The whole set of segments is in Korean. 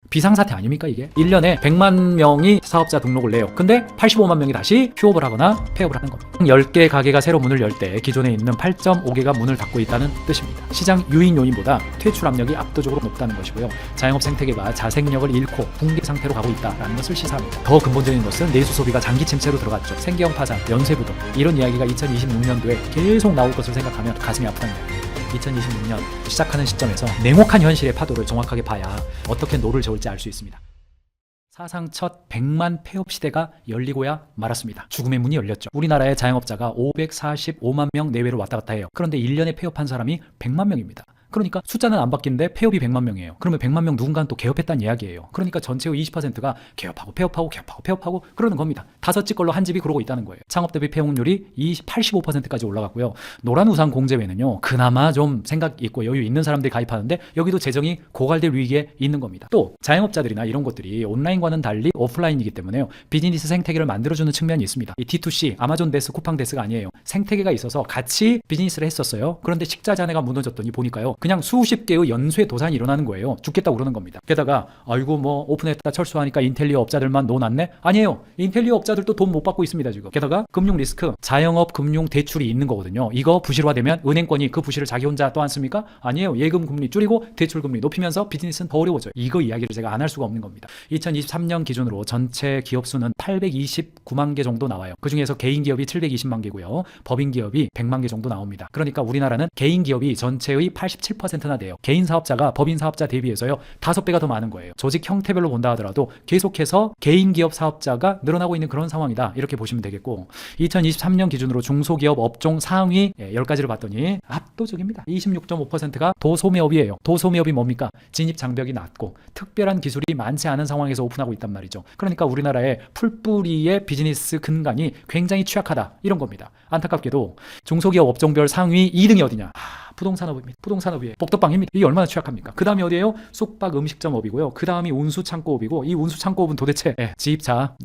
비상사태 아닙니까 이게? 1년에 100만 명이 사업자 등록을 내요. 근데 85만 명이 다시 휴업을 하거나 폐업을 하는 겁니다. 10개 가게가 새로 문을 열 때 기존에 있는 8.5개가 문을 닫고 있다는 뜻입니다. 시장 유인 요인보다 퇴출 압력이 압도적으로 높다는 것이고요. 자영업 생태계가 자생력을 잃고 붕괴 상태로 가고 있다는 것을 시사합니다. 더 근본적인 것은 내수 소비가 장기 침체로 들어갔죠. 생계형 파산, 연쇄부도 이런 이야기가 2026년도에 계속 나올 것을 생각하면 가슴이 아프다는 이야기예요. 2026년 시작하는 시점에서 냉혹한 현실의 파도를 정확하게 봐야 어떻게 노를 저을지 알 수 있습니다. 사상 첫 100만 폐업 시대가 열리고야 말았습니다. 죽음의 문이 열렸죠. 우리나라의 자영업자가 545만 명 내외로 왔다 갔다 해요. 그런데 1년에 폐업한 사람이 100만 명입니다. 그러니까 숫자는 안 바뀌는데 폐업이 100만 명이에요. 그러면 100만 명 누군가는 또 개업했다는 이야기예요. 그러니까 전체의 20%가 개업하고 폐업하고 개업하고 폐업하고 그러는 겁니다. 5집 걸로 한 집이 그러고 있다는 거예요. 창업 대비 폐업률이 85%까지 올라갔고요. 노란우산 공제회는요. 그나마 좀 생각 있고 여유 있는 사람들이 가입하는데 여기도 재정이 고갈될 위기에 있는 겁니다. 또 자영업자들이나 이런 것들이 온라인과는 달리 오프라인이기 때문에요. 비즈니스 생태계를 만들어주는 측면이 있습니다. 이 D2C, 아마존 데스, 쿠팡 데스가 아니에요. 생태계가 있어서 같이 비즈니스를 했었어요. 그런데 식자잔해가 무너졌더니 보니까요. 그냥 수십 개의 연쇄 도산이 일어나는 거예요. 죽겠다고 그러는 겁니다. 게다가 아이고 뭐 오픈했다 철수하니까 인텔리어 업자들만 논았네? 아니에요. 인텔리어 업자들도 돈 못 받고 있습니다 지금. 게다가 금융 리스크, 자영업 금융 대출이 있는 거거든요. 이거 부실화되면 은행권이 그 부실을 자기 혼자 떠안습니까? 아니에요. 예금 금리 줄이고 대출 금리 높이면서 비즈니스는 더 어려워져요. 이거 이야기를 제가 안 할 수가 없는 겁니다. 2023년 기준으로 전체 기업 수는 829만 개 정도 나와요. 그 중에서 개인 기업이 720만 개고요. 법인 기업이 100만 개 정도 나옵니다. 그러니까 우리나라는 개인 기업이 전체의 87%나 돼요. 개인 사업자가 법인 사업자 대비해서요 5배가 더 많은 거예요. 조직 형태별로 본다 하더라도 계속해서 개인 기업 사업자가 늘어나고 있는 그런 상황이다. 이렇게 보시면 되겠고 2023년 기준으로 중소기업 업종 상위 10가지를 봤더니 압도적입니다. 26.5%가 도소매업이에요. 도소매업이 뭡니까? 진입 장벽이 낮고 특별한 기술이 많지 않은 상황에서 오픈하고 있단 말이죠. 그러니까 우리나라의 풀뿌리의 비즈니스 근간이 굉장히 취약하다. 이런 겁니다. 안타깝게도 중소기업 업종별 상위 2등이 어디냐? 부동산업입니다. 부동산업이에요. 복덕방입니다. 이게 얼마나 취약합니까? 그 다음이 어디예요? 숙박 음식점업이고요. 그 다음이 운수창고업이고 이 운수창고업은 도대체 지입차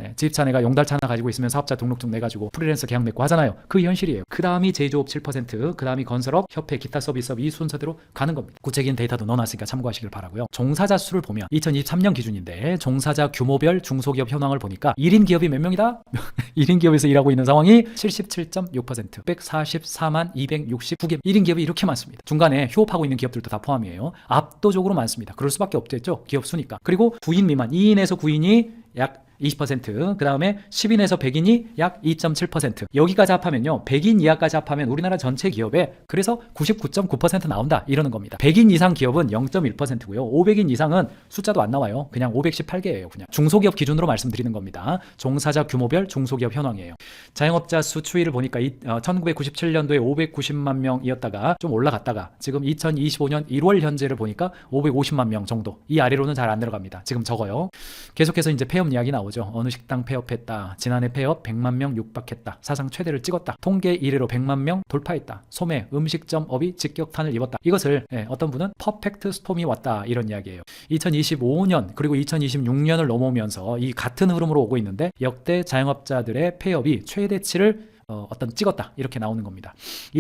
내가 용달차 하나 가지고 있으면 사업자 등록증 내가지고 프리랜서 계약 맺고 하잖아요. 그 현실이에요. 그 다음이 제조업 7%, 그 다음이 건설업, 협회, 기타 서비스업 이 순서대로 가는 겁니다. 구체적인 데이터도 넣어놨으니까 참고하시길 바라고요. 종사자 수를 보면 2023년 기준인데 종사자 규모별 중소기업 현황을 보니까 1인 기업이 몇 명이다? 1인 기업에서 일하고 있는 상황이 77.6%, 144만 269개 1인 기업이 이렇게 많습니다. 중간에 휴업하고 있는 기업들도 다 포함이에요. 압도적으로 많습니다. 그럴 수밖에 없겠죠. 기업 수니까. 그리고 9인 미만, 2인에서 9인이 약 20%, 그 다음에 10인에서 100인이 약 2.7%. 여기까지 합하면요. 100인 이하까지 합하면 우리나라 전체 기업에 그래서 99.9% 나온다. 이러는 겁니다. 100인 이상 기업은 0.1%고요. 500인 이상은 숫자도 안 나와요. 그냥 518개예요. 그냥 중소기업 기준으로 말씀드리는 겁니다. 종사자 규모별 중소기업 현황이에요. 자영업자 수 추이를 보니까 1997년도에 590만 명이었다가 좀 올라갔다가 지금 2025년 1월 현재를 보니까 550만 명 정도. 이 아래로는 잘 안 내려갑니다. 지금 적어요. 계속해서 이제 폐업 이야기 나오죠. 어느 식당 폐업했다. 지난해 폐업 100만 명 육박했다. 사상 최대를 찍었다. 통계 이래로 100만 명 돌파했다. 소매, 음식점업이 직격탄을 입었다. 이것을 어떤 분은 퍼펙트 스톰이 왔다. 이런 이야기예요. 2025년 그리고 2026년을 넘어오면서 이 같은 흐름으로 오고 있는데 역대 자영업자들의 폐업이 최대치를 찍었다 이렇게 나오는 겁니다.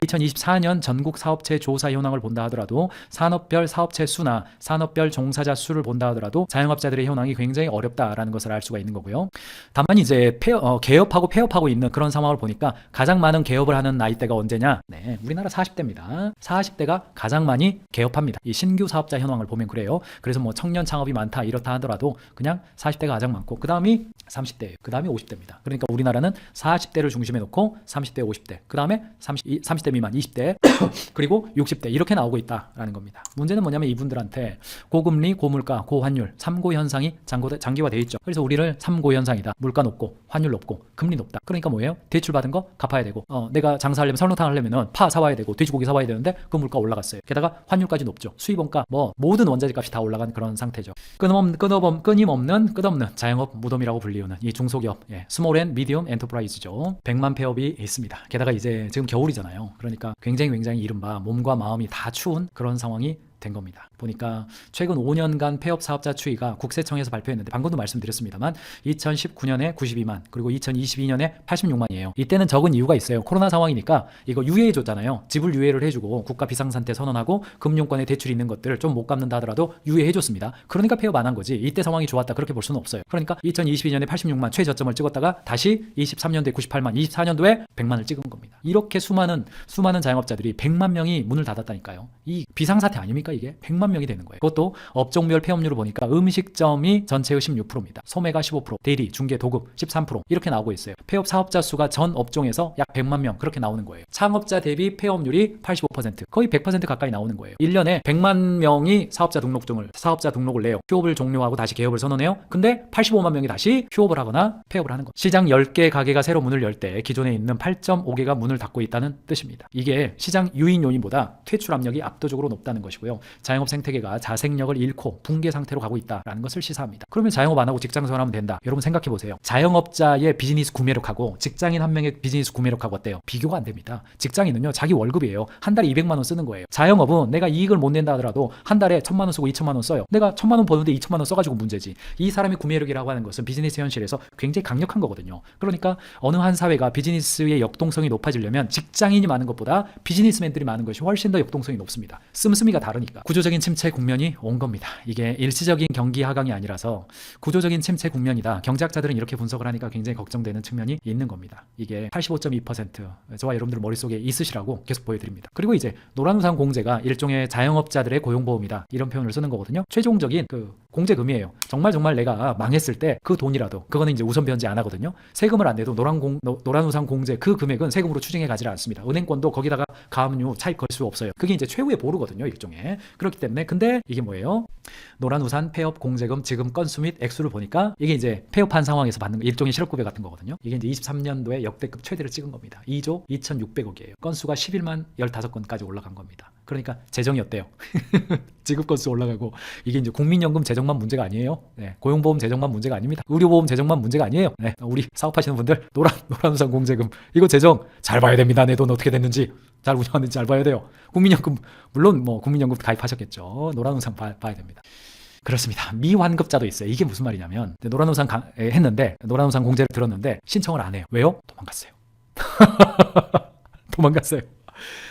2024년 전국 사업체 조사 현황을 본다 하더라도 산업별 사업체 수나 산업별 종사자 수를 본다 하더라도 자영업자들의 현황이 굉장히 어렵다라는 것을 알 수가 있는 거고요. 다만 이제 개업하고 폐업하고 있는 그런 상황을 보니까 가장 많은 개업을 하는 나이대가 언제냐? 네, 우리나라 40대입니다. 40대가 가장 많이 개업합니다. 이 신규 사업자 현황을 보면 그래요. 그래서 뭐 청년 창업이 많다 이렇다 하더라도 그냥 40대가 가장 많고 그 다음이 30대예요. 그 다음이 50대입니다. 그러니까 우리나라는 40대를 중심에 놓고 30대, 50대, 그 다음에 30대 미만 20대, 그리고 60대 이렇게 나오고 있다라는 겁니다. 문제는 뭐냐면 이분들한테 고금리, 고물가, 고환율, 3고 현상이 장기화되어 있죠. 그래서 우리를 3고 현상이다. 물가 높고 환율 높고 금리 높다. 그러니까 뭐예요? 대출 받은 거 갚아야 되고 내가 장사하려면 설렁탕 하려면 파 사와야 되고 돼지고기 사와야 되는데 그 물가 올라갔어요. 게다가 환율까지 높죠. 수입원가 모든 원자재 값이 다 올라간 그런 상태죠. 끊임없는 끝없는 자영업 무덤이라고 불리우는 이 중소기업 스몰 앤 미디엄 엔터프라이즈죠. 100만 폐업이 있습니다. 게다가 이제 지금 겨울이잖아요. 그러니까 굉장히 이른바 몸과 마음이 다 추운 그런 상황이 된 겁니다. 보니까 최근 5년간 폐업 사업자 추이가 국세청에서 발표했는데 방금도 말씀드렸습니다만 2019년에 92만 그리고 2022년에 86만이에요. 이때는 적은 이유가 있어요. 코로나 상황이니까 이거 유예해 줬잖아요. 지불 유예를 해주고 국가 비상상태 선언하고 금융권에 대출이 있는 것들을 좀 못 갚는다 하더라도 유예해 줬습니다. 그러니까 폐업 안 한 거지. 이때 상황이 좋았다 그렇게 볼 수는 없어요. 그러니까 2022년에 86만 최저점을 찍었다가 다시 23년도에 98만 24년도에 100만을 찍은 겁니다. 이렇게 수많은 자영업자들이 100만 명이 문을 닫았다니까요. 이 비상사태 아닙니까 이게? 100만 명이 되는 거예요. 그것도 업종별 폐업률을 보니까 음식점이 전체의 16%입니다. 소매가 15%, 대리, 중개, 도급 13% 이렇게 나오고 있어요. 폐업 사업자 수가 전 업종에서 약 100만 명 그렇게 나오는 거예요. 창업자 대비 폐업률이 85% 거의 100% 가까이 나오는 거예요. 1년에 100만 명이 사업자 등록을 내요. 휴업을 종료하고 다시 개업을 선언해요. 근데 85만 명이 다시 휴업을 하거나 폐업을 하는 거예요. 시장 10개 가게가 새로 문을 열 때 기존에 있는 8.5개가 문을 닫고 있다는 뜻입니다. 이게 시장 유인 요인보다 퇴출 압력이 압도적으로 높다는 것이고요. 자영업 생태계가 자생력을 잃고 붕괴 상태로 가고 있다는 것을 시사합니다. 그러면 자영업 안 하고 직장 생활하면 된다. 여러분 생각해 보세요. 자영업자의 비즈니스 구매력하고 직장인 한 명의 비즈니스 구매력하고 어때요? 비교가 안 됩니다. 직장인은요 자기 월급이에요. 한 달에 200만 원 쓰는 거예요. 자영업은 내가 이익을 못 낸다 하더라도 한 달에 1000만 원 쓰고 2000만 원 써요. 내가 1000만 원 버는데 2000만 원 써가지고 문제지. 이 사람의 구매력이라고 하는 것은 비즈니스 현실에서 굉장히 강력한 거거든요. 그러니까 어느 한 사회가 비즈니스의 역동성이 높아지려면 직장인이 많은 것보다 비즈니스맨들이 많은 것이 훨씬 더 역동성이 높습니다. 씀씀이가 다르니까. 구조적인 침체 국면이 온 겁니다. 이게 일시적인 경기 하강이 아니라서 구조적인 침체 국면이다. 경제학자들은 이렇게 분석을 하니까 굉장히 걱정되는 측면이 있는 겁니다. 이게 85.2% 저와 여러분들 머릿속에 있으시라고 계속 보여드립니다. 그리고 이제 노란우산 공제가 일종의 자영업자들의 고용보험이다. 이런 표현을 쓰는 거거든요. 최종적인 그 공제금이에요. 정말 내가 망했을 때 그 돈이라도 그거는 이제 우선 변제 안 하거든요. 세금을 안 내도 노란우산 공제 그 금액은 세금으로 추징해 가지 않습니다. 은행권도 거기다가 가압류 차익 걸 수 없어요. 그게 이제 최후의 보루거든요. 일종의. 그렇기 때문에 근데 이게 뭐예요? 노란우산 폐업 공제금 지급 건수 및 액수를 보니까 이게 이제 폐업한 상황에서 받는 일종의 실업급여 같은 거거든요. 이게 이제 23년도에 역대급 최대를 찍은 겁니다. 2조 2600억이에요. 건수가 11만 15건까지 올라간 겁니다. 그러니까 재정이 어때요? 지급 건수 올라가고 이게 이제 국민연금 재정만 문제가 아니에요. 네, 고용보험 재정만 문제가 아닙니다. 의료보험 재정만 문제가 아니에요. 네, 우리 사업하시는 분들 노란우산 공제금 이거 재정 잘 봐야 됩니다. 내 돈 어떻게 됐는지 잘 운영하는지 잘 봐야 돼요. 국민연금 물론 뭐 국민연금 가입하셨겠죠. 노란우산 봐야 됩니다. 그렇습니다. 미환급자도 있어요. 이게 무슨 말이냐면 노란우산 했는데 노란우산 공제를 들었는데 신청을 안 해요. 왜요? 도망갔어요. 도망갔어요.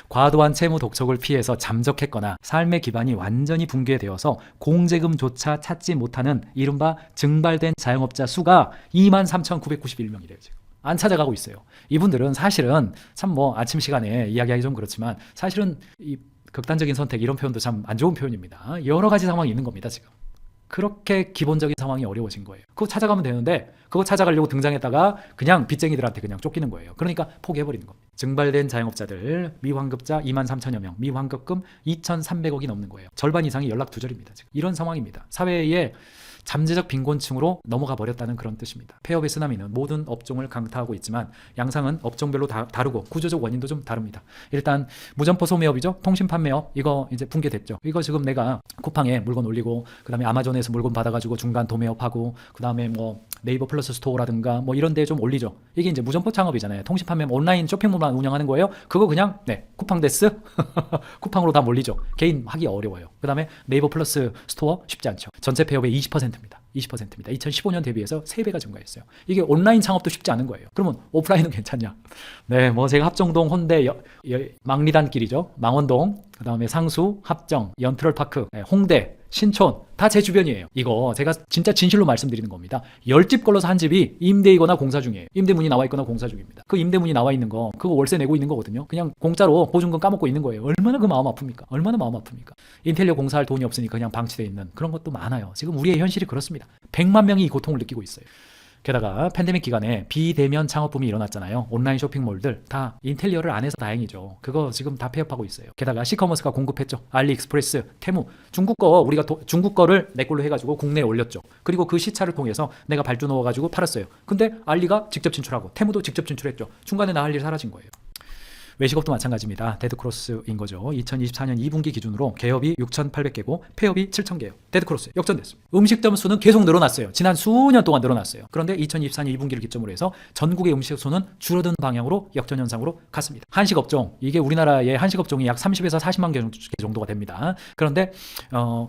과도한 채무 독촉을 피해서 잠적했거나 삶의 기반이 완전히 붕괴되어서 공제금조차 찾지 못하는 이른바 증발된 자영업자 수가 23,991명이래요. 지금. 안 찾아가고 있어요. 이분들은 사실은 참 뭐 아침 시간에 이야기하기 좀 그렇지만 사실은 이 극단적인 선택 이런 표현도 참 안 좋은 표현입니다. 여러 가지 상황이 있는 겁니다. 지금. 그렇게 기본적인 상황이 어려워진 거예요. 그거 찾아가면 되는데 그거 찾아가려고 등장했다가 그냥 빚쟁이들한테 그냥 쫓기는 거예요. 그러니까 포기해버리는 겁니다. 증발된 자영업자들 미환급자 23,000여 명, 미환급금 2,300억이 넘는 거예요. 절반 이상이 연락 두절입니다. 지금. 이런 상황입니다. 사회에 잠재적 빈곤층으로 넘어가 버렸다는 그런 뜻입니다. 폐업의 쓰나미는 모든 업종을 강타하고 있지만 양상은 업종별로 다르고 구조적 원인도 좀 다릅니다. 일단 무점포 소매업이죠. 통신 판매업 이거 이제 붕괴됐죠. 이거 지금 내가 쿠팡에 물건 올리고 그다음에 아마존에서 물건 받아가지고 중간 도매업하고 그다음에 뭐 네이버 플러스 스토어라든가 뭐 이런 데 좀 올리죠. 이게 이제 무점포 창업이잖아요. 통신 판매 온라인 쇼핑몰만 운영하는 거예요. 그거 그냥 쿠팡 데스 쿠팡으로 다 몰리죠. 개인 하기 어려워요. 그다음에 네이버 플러스 스토어 쉽지 않죠. 전체 폐업의 20%입니다. 2015년 대비해서 3배가 증가했어요. 이게 온라인 창업도 쉽지 않은 거예요. 그러면 오프라인은 괜찮냐? 네, 뭐 제가 합정동, 혼대, 망리단길이죠. 망원동, 그 다음에 상수, 합정, 연트럴파크, 홍대, 신촌 다 제 주변이에요. 이거 제가 진짜 진실로 말씀드리는 겁니다. 10집 걸러서 한 집이 임대이거나 공사 중이에요. 임대문이 나와 있거나 공사 중입니다. 그 임대문이 나와 있는 거 그거 월세 내고 있는 거거든요. 그냥 공짜로 보증금 까먹고 있는 거예요. 얼마나 그 마음 아픕니까? 얼마나 마음 아픕니까? 인테리어 공사할 돈이 없으니까 그냥 방치되어 있는 그런 것도 많아요. 지금 우리의 현실이 그렇습니다. 100만 명이 이 고통을 느끼고 있어요. 게다가 팬데믹 기간에 비대면 창업붐이 일어났잖아요. 온라인 쇼핑몰들 다 인테리어를 안 해서 다행이죠. 그거 지금 다 폐업하고 있어요. 게다가 시커머스가 공급했죠. 알리익스프레스, 테무, 중국 거 우리가 중국 거를 내 걸로 해가지고 국내에 올렸죠. 그리고 그 시차를 통해서 내가 발주 넣어가지고 팔았어요. 근데 알리가 직접 진출하고 테무도 직접 진출했죠. 중간에 나 할 일 사라진 거예요. 외식업도 마찬가지입니다. 데드크로스인 거죠. 2024년 2분기 기준으로 개업이 6,800개고 폐업이 7,000개예요. 데드크로스 역전됐습니다. 음식점 수는 계속 늘어났어요. 지난 수년 동안 늘어났어요. 그런데 2024년 2분기를 기점으로 해서 전국의 음식 수는 줄어든 방향으로 역전 현상으로 갔습니다. 한식업종, 이게 우리나라의 한식업종이 약 30에서 40만 개 정도가 됩니다. 그런데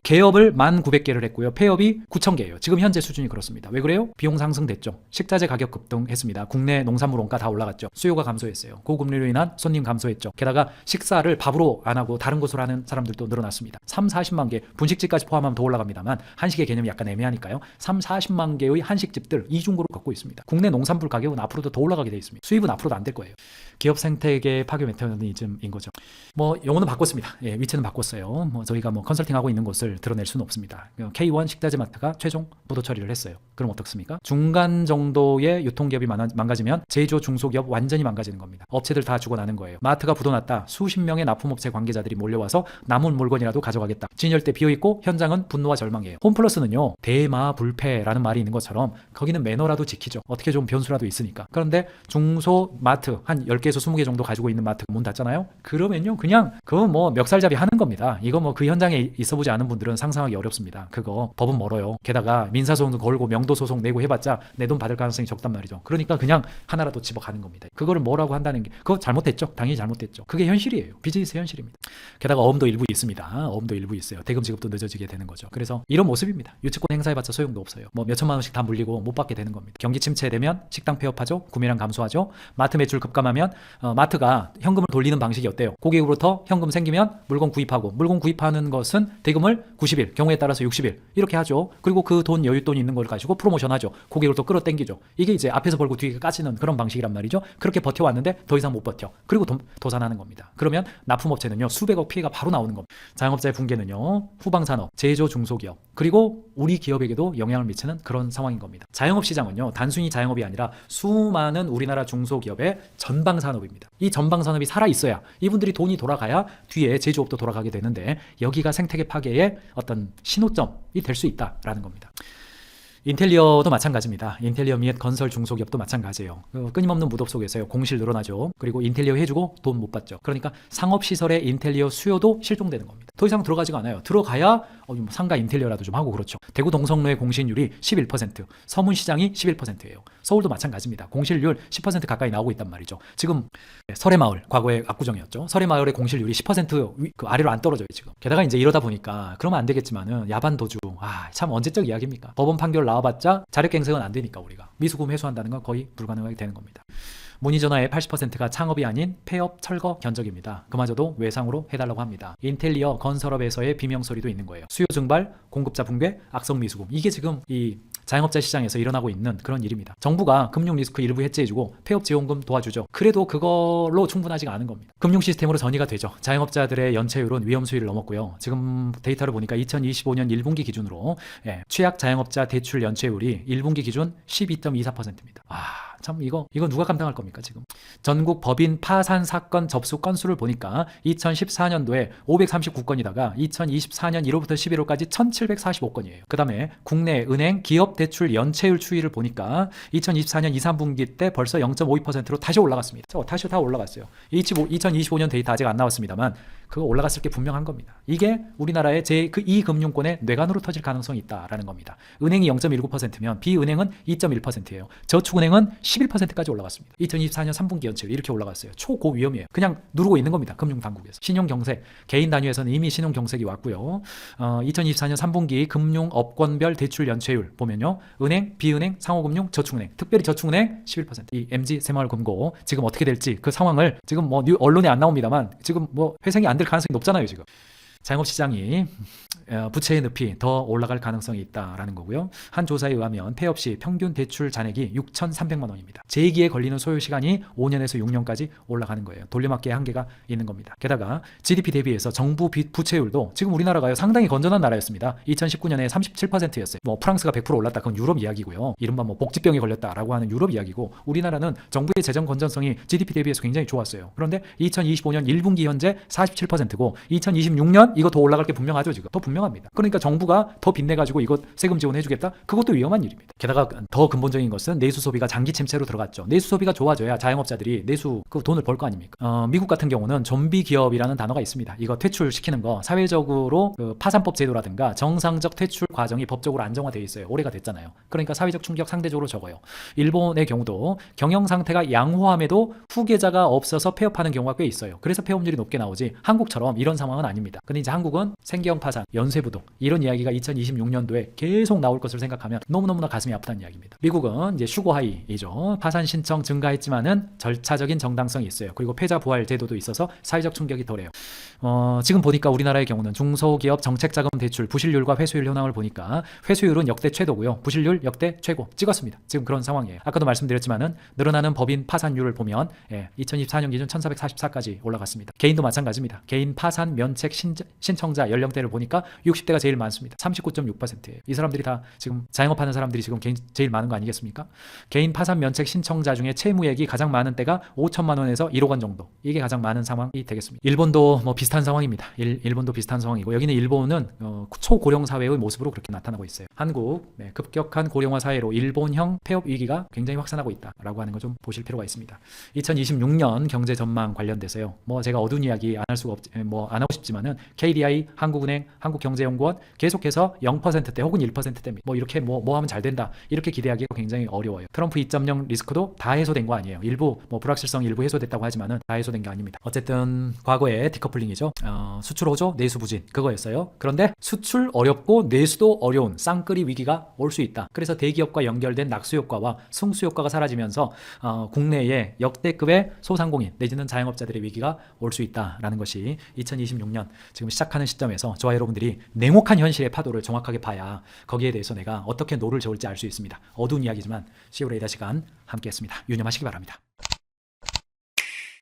개업을 1,900개를 했고요. 폐업이 9,000개예요. 지금 현재 수준이 그렇습니다. 왜 그래요? 비용 상승됐죠. 식자재 가격 급등했습니다. 국내 농산물 원가 다 올라갔죠. 수요가 감소했어요. 고금리로 인한 손님 감소했죠. 게다가 식사를 밥으로 안 하고 다른 곳으로 하는 사람들도 늘어났습니다. 3, 40만 개, 분식집까지 포함하면 더 올라갑니다만 한식의 개념이 약간 애매하니까요. 3, 40만 개의 한식집들 이중고를 갖고 있습니다. 국내 농산물 가격은 앞으로도 더 올라가게 돼 있습니다. 수입은 앞으로도 안 될 거예요. 기업 생태계 파괴 메커니즘인 거죠. 뭐 용어는 바꿨습니다. 예, 위치는 바꿨어요. 뭐 저희가 뭐 컨설팅하고 있는 곳을 드러낼 수는 없습니다. K1 식자재 마트가 최종 부도 처리를 했어요. 그럼 어떻습니까? 중간 정도의 유통기업이 망가지면 제조 중소기업 완전히 망가지는 겁니다. 업체들 다 죽어나는 거예요. 마트가 부도 났다. 수십 명의 납품업체 관계자들이 몰려와서 남은 물건이라도 가져가겠다. 진열대 비어있고 현장은 분노와 절망이에요. 홈플러스는요, 대마불패라는 말이 있는 것처럼 거기는 매너라도 지키죠. 어떻게 좀 변수라도 있으니까. 그런데 중소 마트 한 10개에서 20개 정도 가지고 있는 마트가 문 닫잖아요. 그러면요, 그냥 그거 뭐 멱살잡이 하는 겁니다. 이거 뭐 그 현장에 있어보지 않은 분들은 상상하기 어렵습니다. 그거 법은 멀어요. 게다가 민사소송도 걸고 명도소송 내고 해봤자 내 돈 받을 가능성이 적단 말이죠. 그러니까 그냥 하나라도 집어가는 겁니다. 그거를 뭐라고 한다는 게, 그거 잘못됐죠. 당연히 잘못됐죠. 그게 현실이에요. 비즈니스 현실입니다. 게다가 어음도 일부 있습니다. 어음도 일부 있어요. 대금 지급도 늦어지게 되는 거죠. 그래서 이런 모습입니다. 유치권 행사해봤자 소용도 없어요. 뭐 몇천만 원씩 다 물리고 못 받게 되는 겁니다. 경기 침체되면 식당 폐업하죠. 구매량 감소하죠. 마트 매출 급감하면 마트가 현금을 돌리는 방식이 어때요? 고객으로부터 현금 생기면 물건 구입하고, 물건 구입하는 것은 대금을 90일, 경우에 따라서 60일 이렇게 하죠. 그리고 그 돈, 여윳돈이 있는 걸 가지고 프로모션 하죠. 고객으로부터 끌어당기죠. 이게 이제 앞에서 벌고 뒤에 까지는 그런 방식이란 말이죠. 그렇게 버텨왔는데 더 이상 못 버텨. 그리고 도산하는 겁니다. 그러면 납품업체는요, 수백억 피해가 바로 나오는 겁니다. 자영업자의 붕괴는요, 후방산업, 제조 중소기업, 그리고 우리 기업에게도 영향을 미치는 그런 상황인 겁니다. 자영업 시장은요, 단순히 자영업이 아니라 수많은 우리나라 중소기업의 전방산업입니다. 이 전방산업이 살아있어야, 이분들이 돈이 돌아가야 뒤에 제조업도 돌아가게 되는데, 여기가 생태계 파괴의 어떤 신호점이 될 수 있다라는 겁니다. 인테리어도 마찬가지입니다. 인테리어 및 건설 중소기업도 마찬가지예요. 끊임없는 무덥 속에서요, 공실 늘어나죠. 그리고 인테리어 해주고 돈 못 받죠. 그러니까 상업시설의 인테리어 수요도 실종되는 겁니다. 더 이상 들어가지가 않아요. 들어가야 상가 인테리어라도 좀 하고 그렇죠. 대구 동성로의 공실률이 11%, 서문시장이 11%예요. 서울도 마찬가지입니다. 공실률 10% 가까이 나오고 있단 말이죠. 지금 설해마을, 과거에 압구정이었죠. 설해마을의 공실률이 10% 그 아래로 안 떨어져요, 지금. 게다가 이제 이러다 보니까, 그러면 안 되겠지만은 야반 도주, 참 언제적 이야기입니까? 법원 판결 나와봤자 자력갱생은 안 되니까 우리가 미수금 회수한다는 건 거의 불가능하게 되는 겁니다. 문의전화의 80%가 창업이 아닌 폐업, 철거, 견적입니다. 그마저도 외상으로 해달라고 합니다. 인테리어, 건설업에서의 비명소리도 있는 거예요. 수요 증발, 공급자 붕괴, 악성 미수금. 이게 지금 이 자영업자 시장에서 일어나고 있는 그런 일입니다. 정부가 금융 리스크 일부 해지해주고 폐업 지원금 도와주죠. 그래도 그걸로 충분하지가 않은 겁니다. 금융 시스템으로 전이가 되죠. 자영업자들의 연체율은 위험 수위를 넘었고요. 지금 데이터를 보니까 2025년 1분기 기준으로 취약 자영업자 대출 연체율이 1분기 기준 12.24%입니다. 참 이거 누가 감당할 겁니까 지금? 전국 법인 파산 사건 접수 건수를 보니까 2014년도에 539건이다가 2024년 1월부터 11월까지 1745건이에요. 그 다음에 국내 은행 기업 대출 연체율 추이를 보니까 2024년 2, 3분기 때 벌써 0.52%로 다시 올라갔습니다. 다시 다 올라갔어요. 2025년 데이터 아직 안 나왔습니다만 그거 올라갔을 게 분명한 겁니다. 이게 우리나라의 이 금융권의 뇌관으로 터질 가능성이 있다라는 겁니다. 은행이 0.19%면 비은행은 2.1%예요. 저축은행은 11%까지 올라갔습니다. 2024년 3분기 연체율 이렇게 올라갔어요. 초고위험이에요. 그냥 누르고 있는 겁니다. 금융당국에서. 신용경색, 개인 단위에서는 이미 신용경색이 왔고요. 2024년 3분기 금융업권별 대출 연체율 보면요, 은행, 비은행, 상호금융, 저축은행, 특별히 저축은행 11%. 이 MZ 새마을금고 지금 어떻게 될지 그 상황을 지금 뭐 언론에 안 나옵니다만 지금 뭐 회생이 안 될 가능성이 높잖아요 지금. 자영업시장이 부채의 늪이 더 올라갈 가능성이 있다라는 거고요. 한 조사에 의하면 폐업 시 평균 대출 잔액이 6,300만 원입니다. 재기에 걸리는 소요 시간이 5년에서 6년까지 올라가는 거예요. 돌려막기의 한계가 있는 겁니다. 게다가 GDP 대비해서 정부 빚 부채율도 지금 우리나라가요 상당히 건전한 나라였습니다. 2019년에 37%였어요. 뭐 프랑스가 100% 올랐다, 그건 유럽 이야기고요. 이른바 뭐 복지병에 걸렸다라고 하는 유럽 이야기고, 우리나라는 정부의 재정 건전성이 GDP 대비해서 굉장히 좋았어요. 그런데 2025년 1분기 현재 47%고 2026년 이거 더 올라갈 게 분명하죠 지금. 더 분명 분명합니다. 그러니까 정부가 더 빚내가지고 이것 세금 지원해주겠다? 그것도 위험한 일입니다. 게다가 더 근본적인 것은 내수 소비가 장기 침체로 들어갔죠. 내수 소비가 좋아져야 자영업자들이 내수 그 돈을 벌 거 아닙니까? 미국 같은 경우는 좀비 기업이라는 단어가 있습니다. 이거 퇴출시키는 거 사회적으로 그 파산법 제도라든가 정상적 퇴출 과정이 법적으로 안정화되어 있어요. 오래가 됐잖아요. 그러니까 사회적 충격 상대적으로 적어요. 일본의 경우도 경영 상태가 양호함에도 후계자가 없어서 폐업하는 경우가 꽤 있어요. 그래서 폐업률이 높게 나오지 한국처럼 이런 상황은 아닙니다. 근데 이제 한국은 생계형 파산, 연쇄부도 이런 이야기가 2026년도에 계속 나올 것을 생각하면 너무너무나 가슴이 아프다는 이야기입니다. 미국은 이제 슈거하이이죠. 파산 신청 증가했지만은 절차적인 정당성이 있어요. 그리고 패자 부활 제도도 있어서 사회적 충격이 덜해요. 지금 보니까 우리나라의 경우는 중소기업 정책자금 대출 부실률과 회수율 현황을 보니까 회수율은 역대 최고고요. 부실률 역대 최고 찍었습니다. 지금 그런 상황이에요. 아까도 말씀드렸지만은 늘어나는 법인 파산율을 보면 2024년 기준 1444까지 올라갔습니다. 개인도 마찬가지입니다. 개인 파산 면책 신청자 연령대를 보니까 60대가 제일 많습니다. 39.6%예요. 이 사람들이 다 지금 자영업하는 사람들이 지금 제일 많은 거 아니겠습니까? 개인 파산 면책 신청자 중에 채무액이 가장 많은 때가 5천만 원에서 1억 원 정도. 이게 가장 많은 상황이 되겠습니다. 일본도 뭐 비슷한 상황입니다. 일본도 비슷한 상황이고 여기는 일본은 초고령 사회의 모습으로 그렇게 나타나고 있어요. 한국 급격한 고령화 사회로 일본형 폐업 위기가 굉장히 확산하고 있다라고 하는 거 좀 보실 필요가 있습니다. 2026년 경제 전망 관련돼서요. 뭐 제가 어두운 이야기 안 할 수가 안 하고 싶지만은 KDI, 한국은행, 한국경제연구원 계속해서 0%대 혹은 1%대입니다. 뭐 이렇게 뭐 하면 잘 된다 이렇게 기대하기가 굉장히 어려워요. 트럼프 2.0 리스크도 다 해소된 거 아니에요. 일부 불확실성 일부 해소됐다고 하지만은 다 해소된 게 아닙니다. 어쨌든 과거에 디커플링이죠. 수출 호조, 내수 부진 그거였어요. 그런데 수출 어렵고 내수도 어려운 쌍끌이 위기가 올 수 있다. 그래서 대기업과 연결된 낙수 효과와 승수 효과가 사라지면서 국내에 역대급의 소상공인 내지는 자영업자들의 위기가 올 수 있다라는 것이 2026년 지금 시작하는 시점에서 저와 여러분들이 냉혹한 현실의 파도를 정확하게 봐야 거기에 대해서 내가 어떻게 노를 저을지 알 수 있습니다. 어두운 이야기지만 시오레이다 시간 함께했습니다. 유념하시기 바랍니다.